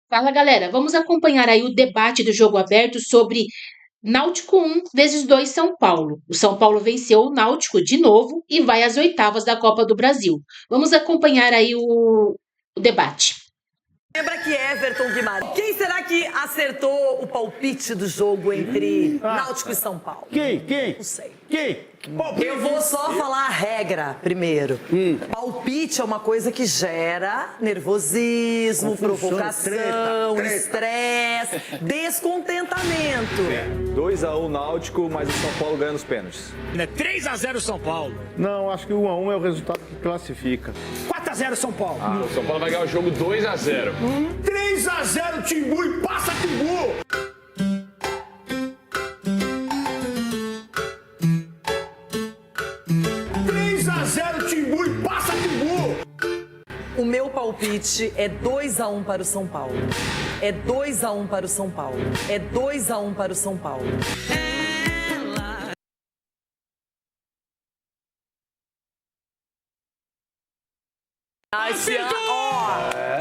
Fala, galera. Vamos acompanhar aí o debate do jogo aberto sobre Náutico 1 vezes 2 São Paulo. O São Paulo venceu o Náutico de novo e vai às oitavas da Copa do Brasil. Vamos acompanhar aí o debate. Lembra que Everton Guimarães. Quem será que acertou o palpite do jogo entre Náutico e São Paulo? Quem? Não sei. Quem? Eu vou só falar a regra primeiro. Palpite é uma coisa que gera nervosismo, Confusão, provocação, treta. estresse, descontentamento. 2-1 Náutico, mas o São Paulo ganha nos pênaltis. 3-0 São Paulo. Não, acho que 1-1 é o resultado que classifica. 4-0 São Paulo. O São Paulo vai ganhar o jogo 2-0. 3-0 Timbu e passa Timbu. Timbu e passa Timbu. O meu palpite é 2-1 para o São Paulo. É 2-1 para o São Paulo. É 2-1 para o São Paulo.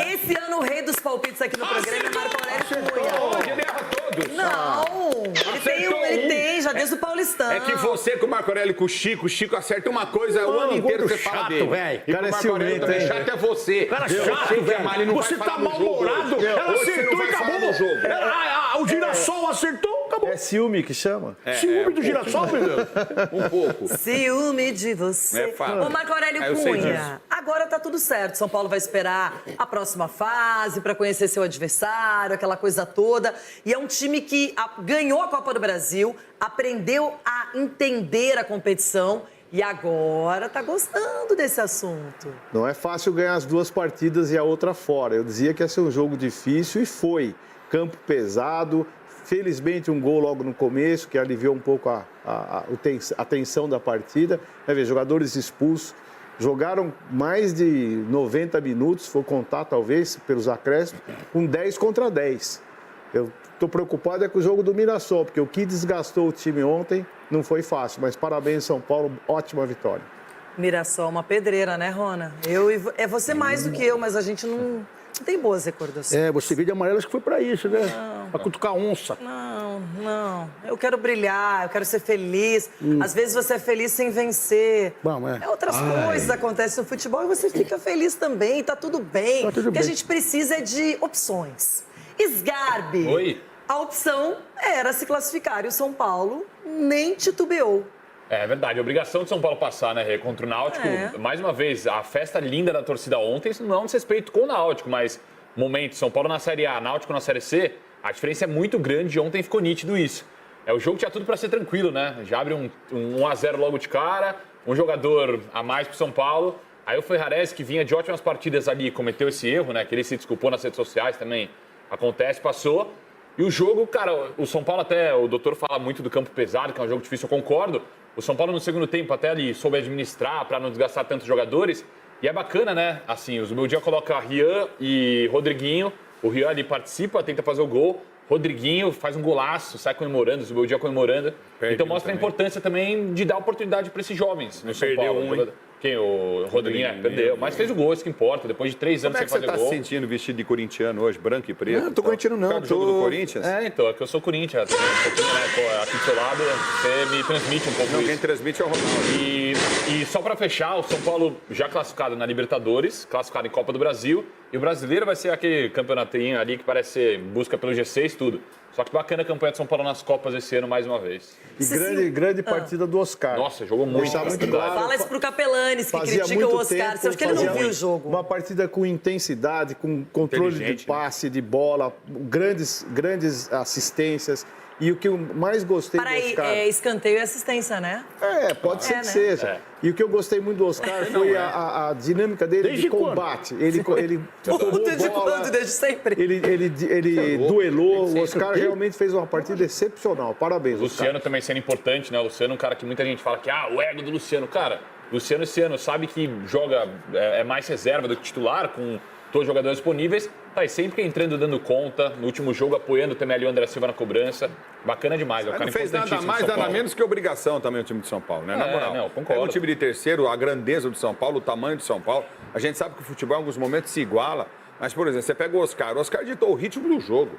Esse ano o rei dos palpites aqui no programa é Marco Aurélio Cunha. Hoje ele erra todos. Não, ele tem, já desde o Paulistão. É que você com o Marco Aurélio e com o Chico acerta uma coisa, o ano inteiro você fala chato, dele. velho. E Cara, o é Marco Aurélio ciumento, também hein? chato é você. Cara Eu chato, sei que a velho. Mari não Você vai tá falar do jogo mal-humorado. hoje. Ela Hoje você acertou não e vai falar acabou. do jogo. O girassol acertou, acabou. É ciúme que chama? Ciúme do girassol, meu Deus. Um pouco. Ciúme de você. É fato. Ô, Marco Aurélio Eu sei Cunha, disso. agora tá tudo certo. São Paulo vai esperar a próxima fase para conhecer seu adversário, aquela coisa toda. E é um time que ganhou a Copa do Brasil, aprendeu a entender a competição e agora tá gostando desse assunto. Não é fácil ganhar as duas partidas e a outra fora. Eu dizia que ia ser um jogo difícil e foi. Campo pesado, felizmente um gol logo no começo, que aliviou um pouco a tensão da partida. Vai ver, jogadores expulsos, jogaram mais de 90 minutos, vou contar talvez, pelos acréscimos, com 10 contra 10. Eu estou preocupado com o jogo do Mirassol, porque o que desgastou o time ontem não foi fácil, mas parabéns São Paulo, ótima vitória. Mirassol, uma pedreira, né, Rona? É você mais do que eu, mas a gente não tem boas recordações. É, você vê de amarelo, acho que foi pra isso, né? Pra cutucar onça. Não. Eu quero brilhar, eu quero ser feliz. Às vezes você é feliz sem vencer. Bom, Outras coisas acontecem no futebol e você fica feliz também, tá tudo bem. Tá tudo O que a bem. gente precisa é de opções. Sgarbi. Oi. A opção era se classificar e o São Paulo nem titubeou. É verdade, a obrigação de São Paulo passar, né, Rê, contra o Náutico. Mais uma vez, a festa linda da torcida ontem, isso não é um desrespeito com o Náutico, mas momento, São Paulo na Série A, Náutico na Série C, a diferença é muito grande e ontem ficou nítido isso. O jogo tinha tudo para ser tranquilo, né? Já abre um 1-0 logo de cara, um jogador a mais pro São Paulo. Aí o Ferrarese, que vinha de ótimas partidas ali, cometeu esse erro, né? Que ele se desculpou nas redes sociais também. Acontece, passou. E o jogo, cara, o São Paulo até, o doutor fala muito do campo pesado, que é um jogo difícil, eu concordo. O São Paulo no segundo tempo até ali soube administrar para não desgastar tantos jogadores. E é bacana, né? Assim, o meu dia coloca Rian e Rodriguinho. O Rian ali participa, tenta fazer o gol. Rodriguinho faz um golaço, sai comemorando, o meu dia comemorando. Então mostra a importância também de dar oportunidade para esses jovens no São Paulo. Quem? O Rodriguinho perdeu. Mas fez o gol, isso que importa. Depois de 3 anos sem fazer gol. Como é que você tá se sentindo vestido de corintiano hoje, branco e preto? Não tô corintiano, não. Por causa do jogo do Corinthians? Então, é que eu sou Corinthians. Um pouquinho, né? Aqui do seu lado, você me transmite um pouco Não, isso. quem transmite é o Ronaldo. E só para fechar, o São Paulo já classificado na Libertadores, classificado em Copa do Brasil. E o brasileiro vai ser aquele campeonatinho ali que parece ser busca pelo G6, tudo. Só que bacana a campanha de São Paulo nas Copas esse ano mais uma vez. E grande partida do Oscar. Nossa, jogou muito. Deixar muito claro. Fala isso pro Capelanes, que Fazia critica muito o Oscar. tempo, Você acha que ele não fazia viu o jogo? Uma partida com intensidade, com controle de Inteligente, passe, de bola, grandes assistências. E o que eu mais gostei do Peraí, Oscar... escanteio e assistência, né? Pode ser né? que seja. E o que eu gostei muito do Oscar foi a dinâmica dele Desde de combate. Ele tomou Desde bola, quando? Desde sempre. ele duelou. O Oscar realmente fez uma partida excepcional. Parabéns, O Oscar. Luciano também sendo importante, né? O Luciano é um cara que muita gente fala que, o ego do Luciano. Cara, Luciano esse ano sabe que joga, é mais reserva do que titular, com todos os jogadores disponíveis. Tá aí sempre entrando, dando conta. No último jogo, apoiando também ali o André Silva na cobrança. Bacana demais. É um cara Não fez nada importantíssimo mais, do São nada Paulo. menos que obrigação também o time de São Paulo, né? Na moral. Não, concordo. É um time de terceiro, a grandeza do São Paulo, o tamanho do São Paulo. A gente sabe que o futebol em alguns momentos se iguala, Mas, por exemplo, você pega o Oscar ditou o ritmo do jogo.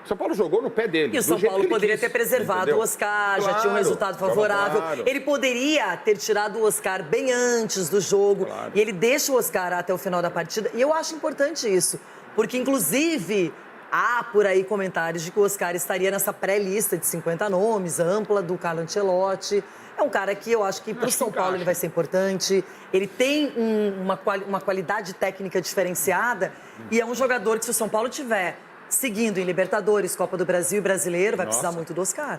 O São Paulo jogou no pé dele. E o São Paulo poderia ter preservado o Oscar, já tinha um resultado favorável. Ele poderia ter tirado o Oscar bem antes do jogo. E ele deixa o Oscar até o final da partida. E eu acho importante isso, porque, inclusive, há por aí comentários de que o Oscar estaria nessa pré-lista de 50 nomes, ampla, do Carlo Ancelotti. É um cara que eu acho que para o São Paulo ele vai ser importante. Ele tem uma qualidade técnica diferenciada e é um jogador que, se o São Paulo tiver seguindo em Libertadores, Copa do Brasil e Brasileiro, vai precisar muito do Oscar.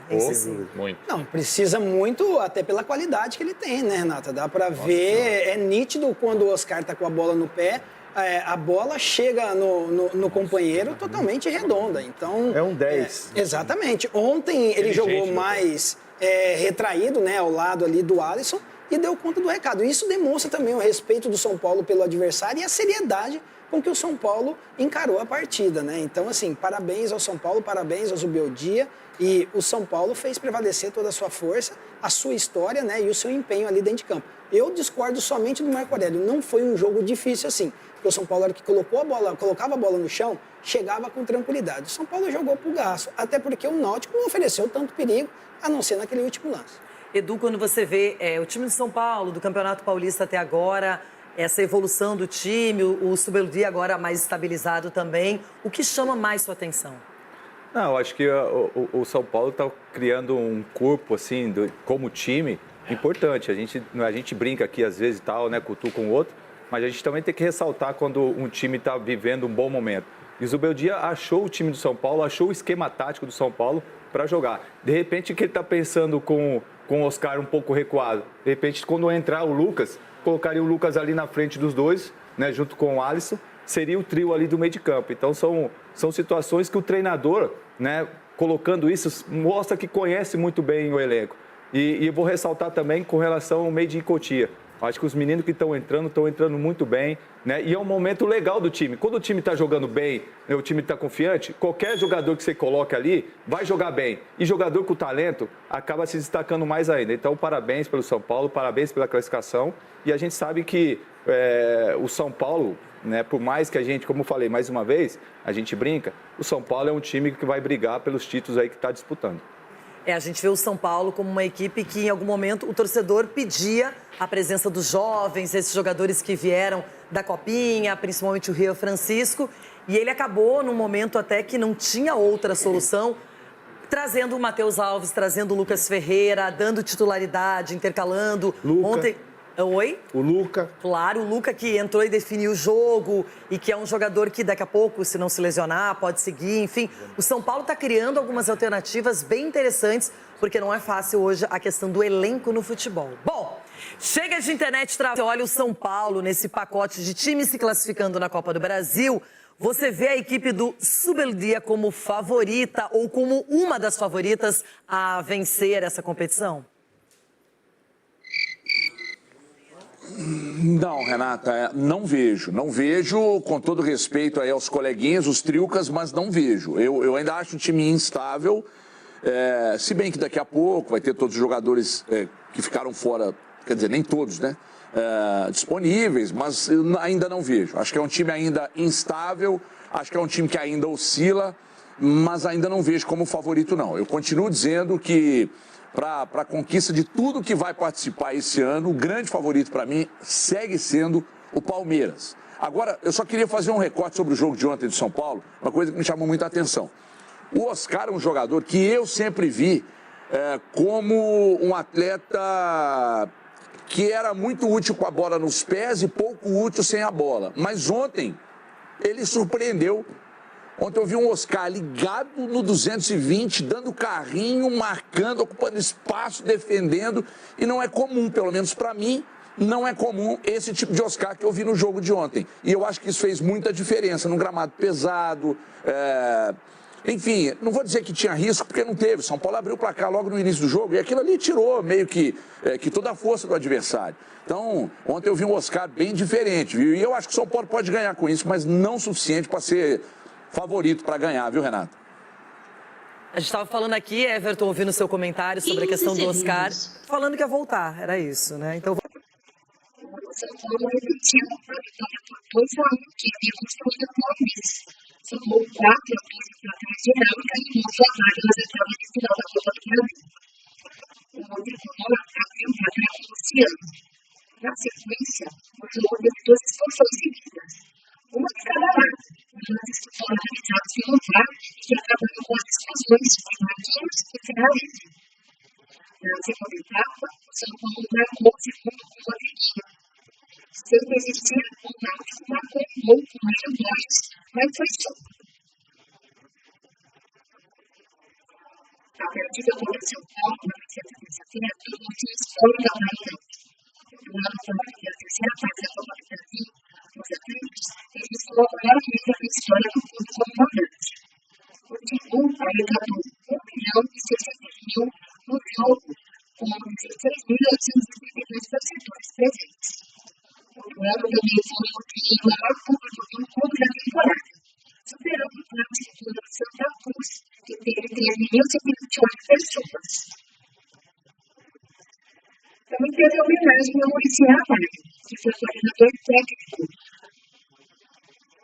Muito. Não, precisa muito, até pela qualidade que ele tem, né, Renata? Dá pra ver, é nítido quando o Oscar tá com a bola no pé, a bola chega no companheiro totalmente redonda. Então, É um 10. Exatamente. Ontem ele jogou mais retraído, né, ao lado ali do Alisson e deu conta do recado. Isso demonstra também o respeito do São Paulo pelo adversário e a seriedade com que o São Paulo encarou a partida, né? Então, assim, parabéns ao São Paulo, parabéns ao Zubeldia. E o São Paulo fez prevalecer toda a sua força, a sua história, né? E o seu empenho ali dentro de campo. Eu discordo somente do Marco Aurélio. Não foi um jogo difícil assim. Porque o São Paulo era que colocava a bola no chão, chegava com tranquilidade. O São Paulo jogou pro gasto, até porque o Náutico não ofereceu tanto perigo, a não ser naquele último lance. Edu, quando você vê o time de São Paulo, do Campeonato Paulista até agora, essa evolução do time, o Zubeldia agora mais estabilizado também, o que chama mais sua atenção? Não, acho que o São Paulo está criando um corpo, assim, como time, importante. A gente brinca aqui, às vezes, e tal, né, cutuca um outro, mas a gente também tem que ressaltar quando um time está vivendo um bom momento. E o Zubeldia achou o time do São Paulo, achou o esquema tático do São Paulo para jogar. De repente, que ele está pensando com o Oscar um pouco recuado. De repente, quando entrar o Lucas, colocaria o Lucas ali na frente dos dois, né, junto com o Alisson, seria o trio ali do meio de campo. Então, são situações que o treinador, né, colocando isso, mostra que conhece muito bem o elenco. E eu vou ressaltar também com relação ao meio de Cotia. Acho que os meninos que estão entrando muito bem, né? E é um momento legal do time. Quando o time está jogando bem, né, o time está confiante, qualquer jogador que você coloque ali vai jogar bem. E jogador com talento acaba se destacando mais ainda. Então, parabéns pelo São Paulo, parabéns pela classificação. E a gente sabe que o São Paulo, né, por mais que a gente, como eu falei mais uma vez, a gente brinca, o São Paulo é um time que vai brigar pelos títulos aí que está disputando. A gente vê o São Paulo como uma equipe que, em algum momento, o torcedor pedia a presença dos jovens, esses jogadores que vieram da Copinha, principalmente o Rio Francisco, e ele acabou, num momento até que não tinha outra solução, trazendo o Matheus Alves, trazendo o Lucas Ferreira, dando titularidade, intercalando. Luca. Ontem... Oi? O Luca. Claro, o Luca que entrou e definiu o jogo e que é um jogador que daqui a pouco, se não se lesionar, pode seguir. Enfim, o São Paulo está criando algumas alternativas bem interessantes, porque não é fácil hoje a questão do elenco no futebol. Bom, chega de internet, olha o São Paulo nesse pacote de times se classificando na Copa do Brasil. Você vê a equipe do Zubeldia como favorita ou como uma das favoritas a vencer essa competição? Não, Renata, não vejo. Não vejo, com todo respeito aí aos coleguinhas, os triucas, mas não vejo. Eu ainda acho um time instável, se bem que daqui a pouco vai ter todos os jogadores que ficaram fora, quer dizer, nem todos, né? Disponíveis, mas eu ainda não vejo. Acho que é um time ainda instável, acho que é um time que ainda oscila, mas ainda não vejo como favorito, não. Eu continuo dizendo que para a conquista de tudo que vai participar esse ano, o grande favorito para mim segue sendo o Palmeiras. Agora, eu só queria fazer um recorte sobre o jogo de ontem de São Paulo, uma coisa que me chamou muita atenção. O Oscar é um jogador que eu sempre vi como um atleta que era muito útil com a bola nos pés e pouco útil sem a bola. Mas ontem ele surpreendeu. Ontem eu vi um Oscar ligado no 220, dando carrinho, marcando, ocupando espaço, defendendo. E não é comum, pelo menos para mim, não é comum esse tipo de Oscar que eu vi no jogo de ontem. E eu acho que isso fez muita diferença num gramado pesado. Enfim, não vou dizer que tinha risco, porque não teve. São Paulo abriu o placar logo no início do jogo e aquilo ali tirou meio que toda a força do adversário. Então, ontem eu vi um Oscar bem diferente, viu? E eu acho que o São Paulo pode ganhar com isso, mas não o suficiente para ser favorito para ganhar, viu, Renato? A gente estava falando aqui, Everton, ouvindo o seu comentário sobre a questão do Oscar, falando que ia voltar, era isso, né? Então São Paulo repetiu a vitória por 2-1 que havia construído com o Luiz. Somou 4 pontos para trás de Heráclita e mudou a vaga nas etapas de final da Copa do Brasil. O Tricolor abriu para trás de Luciano. Na sequência, o jogo teve 2 expulsões seguidas, uma de cada lado. As expulsões realizadas pelo VAR que acabaram com as expulsões de Marquinhos e Ferrarese. Na segunda etapa, o São Paulo marcou o segundo com o Rodriguinho. Sem resistir, o Náutico marcou um gol com o Mário Borges, mas foi só. A partida contra o São Paulo, na terça-feira, todo dia histórica da Bahia. No ano formado pela terceira fase da Copa do Brasil, os atletas registrou a maior média da história do clube como mandante. O Timbu arrecadou R$ 1.062.000 no jogo, com 16.832 torcedores presentes. O duelo também foi o maior público do clube da temporada, superando o clube do Santa Cruz, que teve 13.128 pessoas. Também teve a homenagem ao Muricy Ramalho, que foi coordenador técnico.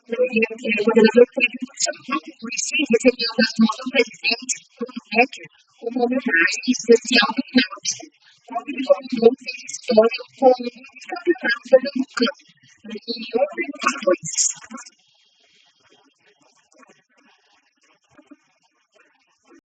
O coordenador técnico de São Paulo, Muricy, recebeu das mãos do presidente, Bruno Becker, uma homenagem especial do Náutico, onde ele comandou fez história com o campeonato pernambucano, em 1992.